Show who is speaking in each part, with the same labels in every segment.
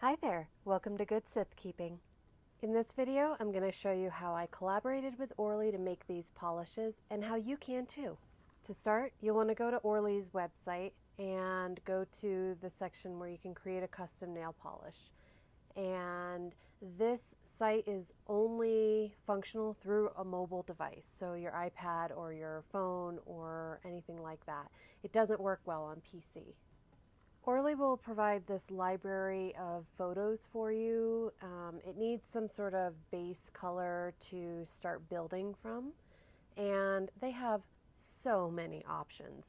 Speaker 1: Hi there, welcome to Good Sithkeeping. In this video, I'm going to show you how I collaborated with Orly to make these polishes and how you can too. To start, you'll want to go to Orly's website and go to the section where you can create a custom nail polish. And this site is only functional through a mobile device, so your iPad or your phone or anything like that. It doesn't work well on PC. Orly will provide this library of photos for you. It needs some sort of base color to start building from, and they have so many options.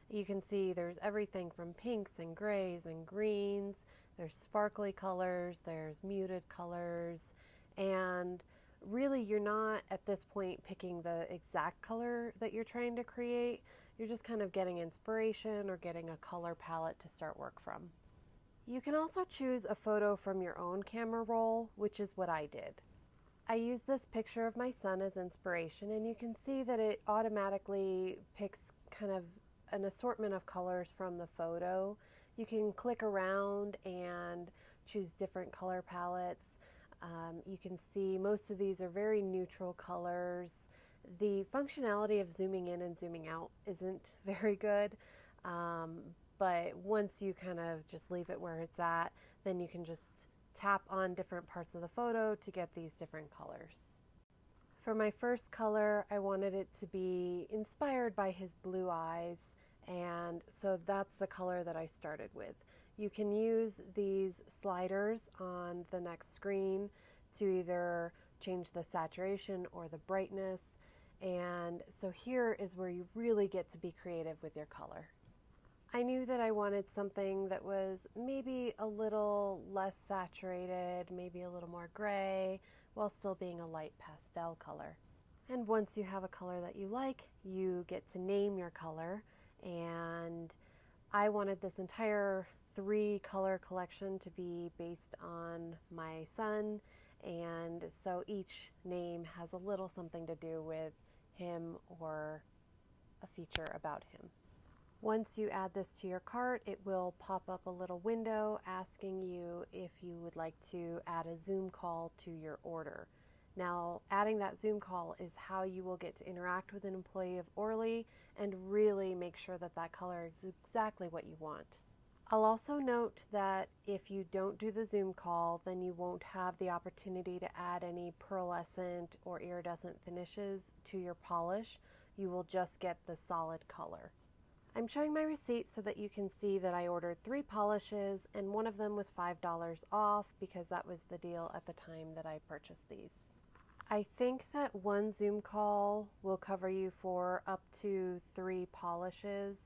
Speaker 1: You can see there's everything from pinks and grays and greens, there's sparkly colors, there's muted colors, and really you're not at this point picking the exact color that you're trying to create. You're just kind of getting inspiration or getting a color palette to start work from. You can also choose a photo from your own camera roll, which is what I did. I used this picture of my son as inspiration, and you can see that it automatically picks kind of an assortment of colors from the photo. You can click around and choose different color palettes. You can see most of these are very neutral colors. The functionality of zooming in and zooming out isn't very good, but once you kind of just leave it where it's at, then you can just tap on different parts of the photo to get these different colors. For my first color, I wanted it to be inspired by his blue eyes, and so that's the color that I started with. You can use these sliders on the next screen to either change the saturation or the brightness. And so here is where you really get to be creative with your color. I knew that I wanted something that was maybe a little less saturated, maybe a little more gray, while still being a light pastel color. And once you have a color that you like, you get to name your color. And I wanted this entire 3-color collection to be based on my son, and so each name has a little something to do with him or a feature about him. Once you add this to your cart, it will pop up a little window asking you if you would like to add a Zoom call to your order. Now, adding that Zoom call is how you will get to interact with an employee of Orly and really make sure that that color is exactly what you want. I'll also note that if you don't do the Zoom call, then you won't have the opportunity to add any pearlescent or iridescent finishes to your polish. You will just get the solid color. I'm showing my receipt so that you can see that I ordered 3 polishes, and one of them was $5 off because that was the deal at the time that I purchased these. I think that one Zoom call will cover you for up to 3 polishes,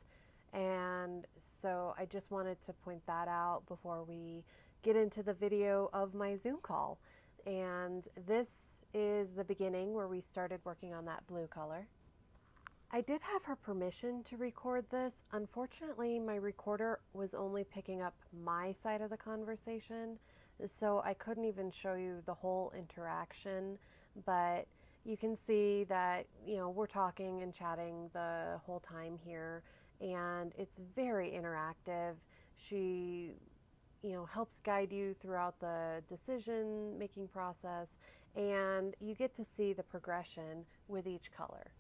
Speaker 1: and so I just wanted to point that out before we get into the video of my Zoom call. And this is the beginning where we started working on that blue color. I did have her permission to record this. Unfortunately, my recorder was only picking up my side of the conversation, so I couldn't even show you the whole interaction, but you can see that, we're talking and chatting the whole time here, and it's very interactive. She, helps guide you throughout the decision-making process, and you get to see the progression with each color.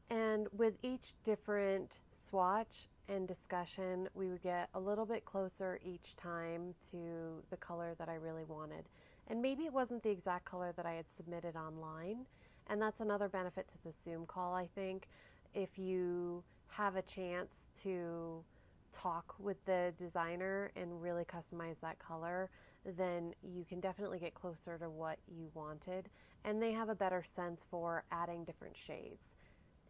Speaker 1: And with each different swatch and discussion, we would get a little bit closer each time to the color that I really wanted. And maybe it wasn't the exact color that I had submitted online, and that's another benefit to the Zoom call, I think. If you have a chance to talk with the designer and really customize that color, then you can definitely get closer to what you wanted, and they have a better sense for adding different shades.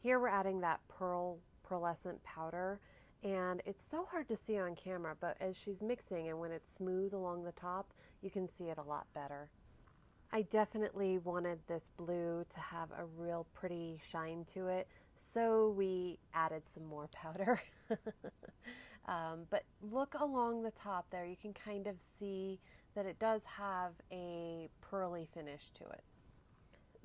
Speaker 1: Here we're adding that pearlescent powder, and it's so hard to see on camera, but as she's mixing and when it's smooth along the top, you can see it a lot better. I definitely wanted this blue to have a real pretty shine to it, so we added some more powder. But look along the top there, you can kind of see that it does have a pearly finish to it.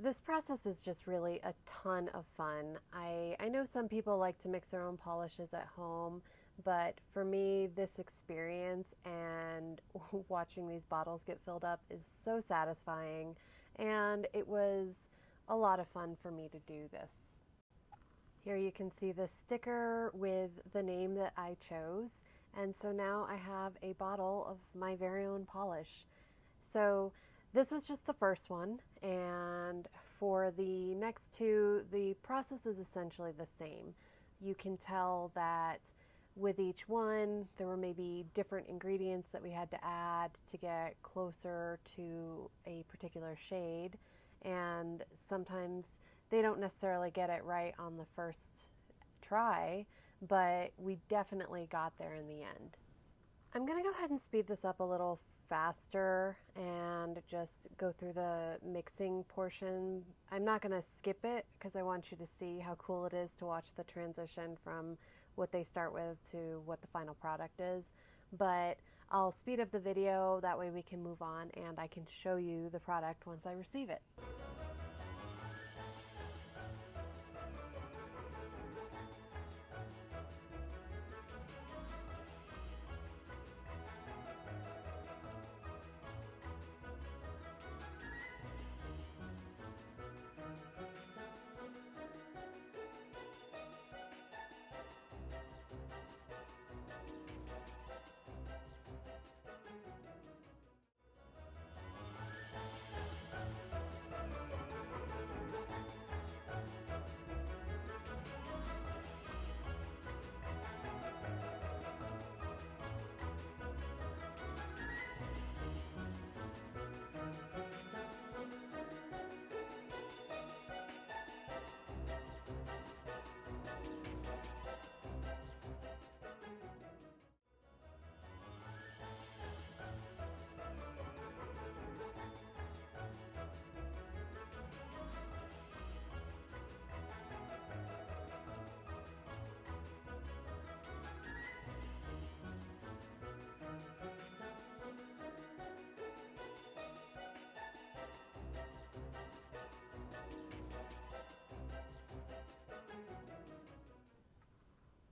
Speaker 1: This process is just really a ton of fun. I know some people like to mix their own polishes at home, but for me, this experience and watching these bottles get filled up is so satisfying, and it was a lot of fun for me to do this. Here you can see the sticker with the name that I chose, and so now I have a bottle of my very own polish. So this was just the first one, and for the next two, the process is essentially the same. You can tell that with each one, there were maybe different ingredients that we had to add to get closer to a particular shade, and sometimes they don't necessarily get it right on the first try, but we definitely got there in the end. I'm going to go ahead and speed this up a little faster and just go through the mixing portion. I'm not going to skip it because I want you to see how cool it is to watch the transition from what they start with to what the final product is, but I'll speed up the video, that way we can move on and I can show you the product once I receive it.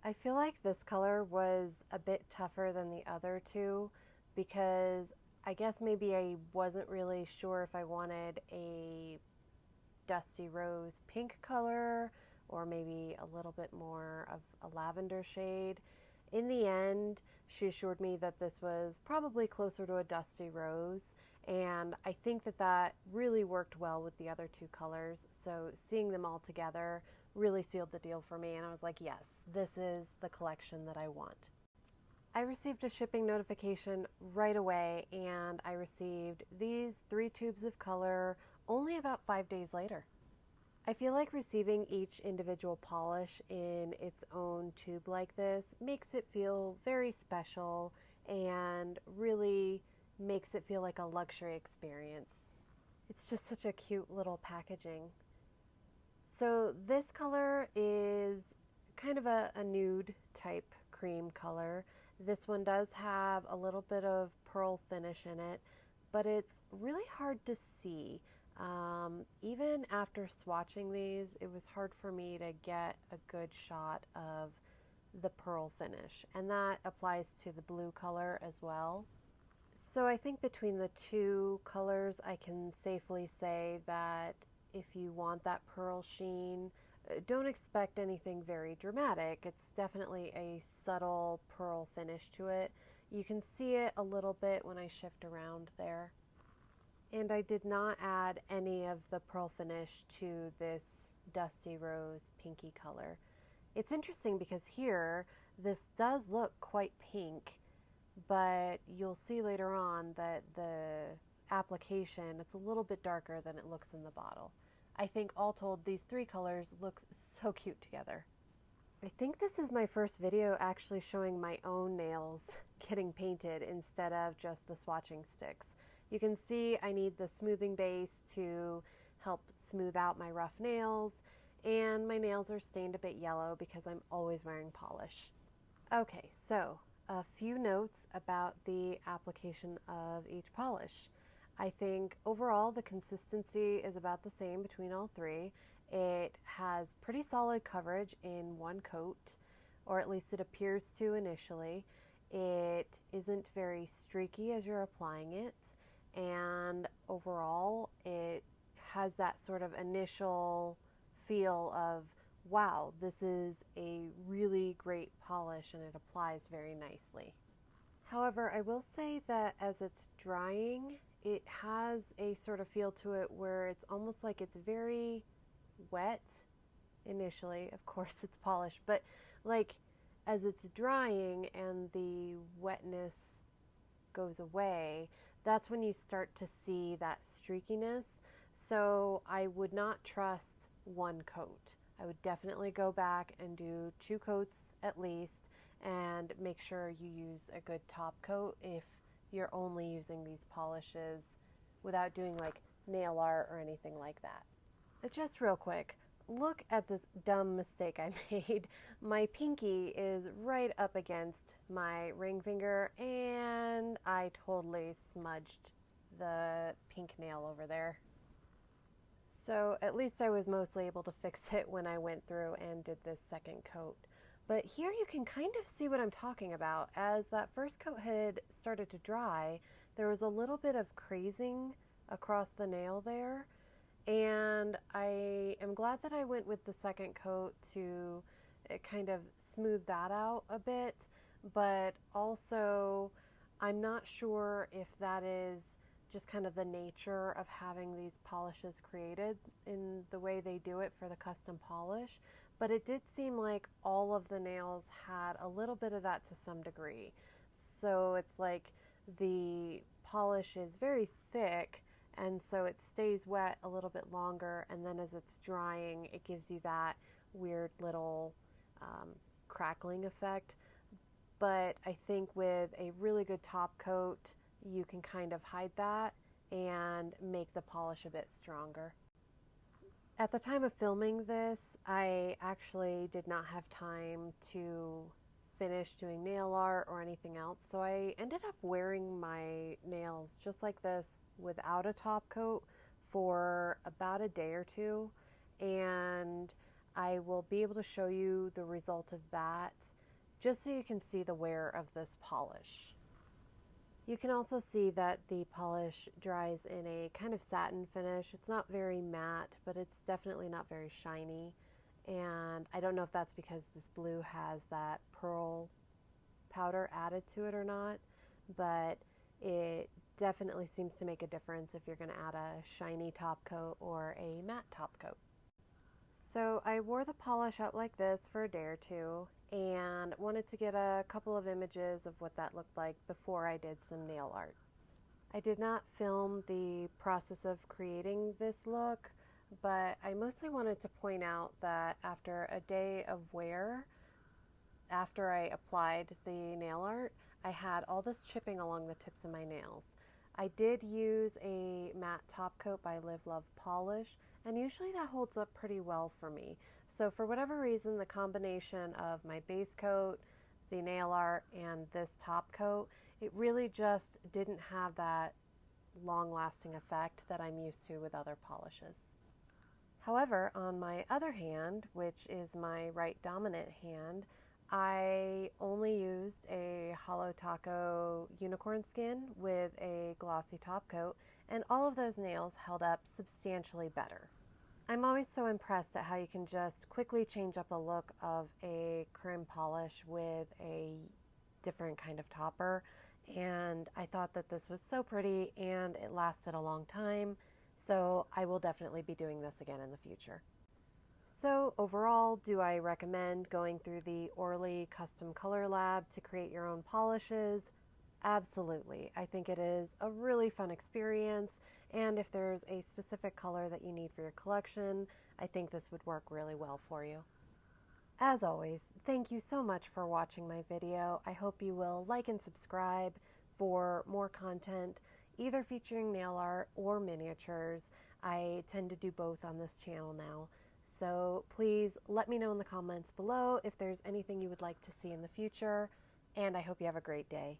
Speaker 1: I feel like this color was a bit tougher than the other two because I guess maybe I wasn't really sure if I wanted a dusty rose pink color or maybe a little bit more of a lavender shade. In the end, she assured me that this was probably closer to a dusty rose, and I think that that really worked well with the other two colors. So seeing them all together really sealed the deal for me, and I was like, yes, this is the collection that I want. I received a shipping notification right away, and I received these 3 tubes of color only about 5 days later. I feel like receiving each individual polish in its own tube like this makes it feel very special and really makes it feel like a luxury experience. It's just such a cute little packaging. So this color is kind of a nude type cream color. This one does have a little bit of pearl finish in it, but it's really hard to see. Even after swatching these, it was hard for me to get a good shot of the pearl finish, and that applies to the blue color as well. So I think between the two colors, I can safely say that if you want that pearl sheen, don't expect anything very dramatic. It's definitely a subtle pearl finish to it. You can see it a little bit when I shift around there. And I did not add any of the pearl finish to this dusty rose pinky color. It's interesting because here, this does look quite pink, but you'll see later on that the application, it's a little bit darker than it looks in the bottle. I think all told, these 3 colors look so cute together. I think this is my first video actually showing my own nails getting painted instead of just the swatching sticks. You can see I need the smoothing base to help smooth out my rough nails, and my nails are stained a bit yellow because I'm always wearing polish. Okay, so a few notes about the application of each polish. I think overall the consistency is about the same between all 3. It has pretty solid coverage in one coat. or at least it appears to initially. It isn't very streaky as you're applying it, and overall it has that sort of initial feel of, wow, this is a really great polish and it applies very nicely. However, I will say that as it's drying, it has a sort of feel to it where it's almost like it's very wet initially. Of course, it's polished, but like as it's drying and the wetness goes away, that's when you start to see that streakiness. So I would not trust one coat. I would definitely go back and do 2 coats at least, and make sure you use a good top coat if you're only using these polishes without doing like nail art or anything like that. Just real quick, look at this dumb mistake I made. My pinky is right up against my ring finger and I totally smudged the pink nail over there. So at least I was mostly able to fix it when I went through and did this second coat. But here you can kind of see what I'm talking about. As that first coat had started to dry, there was a little bit of crazing across the nail there. And I am glad that I went with the second coat to kind of smooth that out a bit. But also, I'm not sure if that is just kind of the nature of having these polishes created in the way they do it for the custom polish. But it did seem like all of the nails had a little bit of that to some degree. So it's like the polish is very thick, and so it stays wet a little bit longer, and then as it's drying, it gives you that weird little crackling effect. But I think with a really good top coat, you can kind of hide that and make the polish a bit stronger. At the time of filming this, I actually did not have time to finish doing nail art or anything else, so I ended up wearing my nails just like this without a top coat for about a day or two, and I will be able to show you the result of that just so you can see the wear of this polish. You can also see that the polish dries in a kind of satin finish. It's not very matte, but it's definitely not very shiny. And I don't know if that's because this blue has that pearl powder added to it or not, but it definitely seems to make a difference if you're going to add a shiny top coat or a matte top coat. So I wore the polish out like this for a day or two and wanted to get a couple of images of what that looked like before I did some nail art. I did not film the process of creating this look, but I mostly wanted to point out that after a day of wear, after I applied the nail art, I had all this chipping along the tips of my nails. I did use a matte top coat by Live Love Polish, and usually that holds up pretty well for me. So for whatever reason, the combination of my base coat, the nail art, and this top coat, it really just didn't have that long-lasting effect that I'm used to with other polishes. However, on my other hand, which is my right dominant hand, I only used a Holo Taco unicorn skin with a glossy top coat, and all of those nails held up substantially better. I'm always so impressed at how you can just quickly change up a look of a creme polish with a different kind of topper, and I thought that this was so pretty and it lasted a long time, so I will definitely be doing this again in the future. So overall, do I recommend going through the Orly Custom Color Lab to create your own polishes? Absolutely. I think it is a really fun experience, and if there's a specific color that you need for your collection, I think this would work really well for you. As always, thank you so much for watching my video. I hope you will like and subscribe for more content, either featuring nail art or miniatures. I tend to do both on this channel now. So please let me know in the comments below if there's anything you would like to see in the future, and I hope you have a great day.